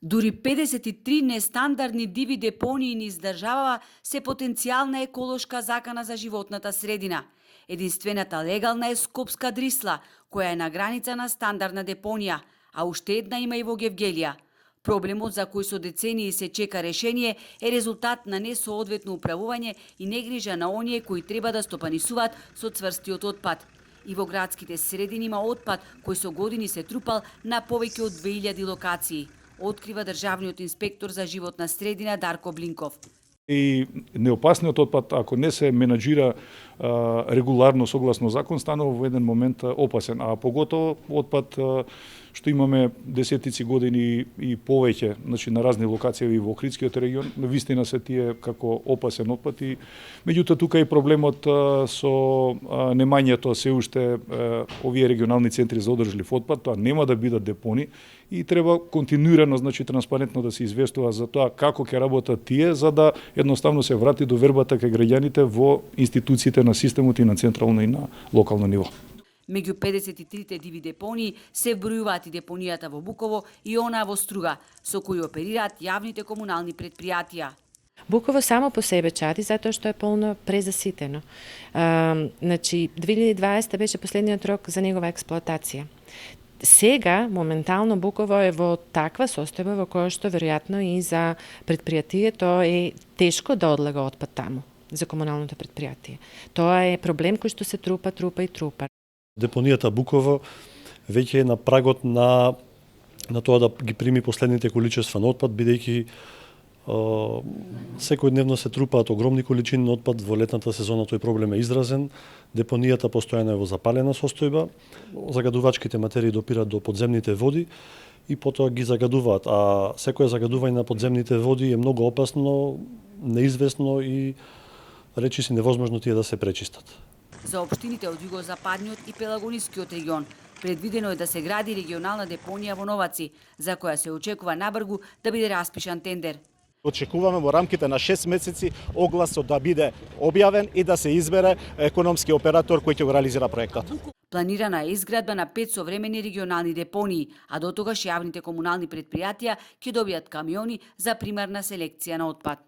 Дури 53 нестандардни диви депонии низ државава се потенцијална еколошка закана за животната средина. Единствената легална е Скопска Дрисла, која е на граница на стандардна депонија, а уште една има и во Гевгелија. Проблемот за кој со децении се чека решение е резултат на несоодветно управување и негрижа на оние кои треба да стопанисуваат со цврстиот отпад. И во градските средини има отпад кој со години се трупал на повеќе од 2000 локации, открива државниот инспектор за животна средина Дарко Блинков. И неопасниот отпад, ако не се менаџира регуларно согласно закон, станува во еден момент опасен, а поготово отпад што имаме десетици години и повеќе, значи на разни локации во Охридскиот регион, вистина се тие како опасен отпад и меѓутоа тука е проблемот со немањето се уште овие регионални центри за одржлив отпад, тоа нема да бидат депони и треба континуирано, значи транспарентно да се известува за тоа како ќе работат тие за да едноставно се врати до вербата кај граѓаните во институциите на системот и на централно и на локално ниво. Меѓу 53 диви депонии се вбројуваат и депонијата во Буково и онаа во Струга, со кои оперираат јавните комунални претпријатија. Буково само по себе чади затоа што е полно презаситено. Значи 2020 беше последниот рок за негова експлоатација. Сега, моментално, Буково е во таква состојба во која што веројатно и за предпријатието е тешко да одлага отпад таму, за комуналното предпријатие. Тоа е проблем кој што се трупа и трупа. Депонијата Буково веќе е на прагот на тоа да ги прими последните количества на отпад, бидејќи секојдневно се трупаат огромни количини на отпад, во летната сезона тој проблем е изразен, депонијата постојано е во запалена состојба, загадувачките материи допираат до подземните води и потоа ги загадуваат, а секое загадување на подземните води е многу опасно, неизвестно и речиси невозможно тие да се пречистат. За општините од југозападниот и Пелагонискиот регион предвидено е да се гради регионална депонија во Новаци, за која се очекува набргу да биде распишан тендер. Очекуваме во рамките на 6 месеци огласот да биде објавен и да се избере економски оператор кој ќе го реализира проектот. Планирана е изградба на 5 современи регионални депонии, а до тогаш јавните комунални претпријатија ќе добијат камиони за примарна селекција на отпад.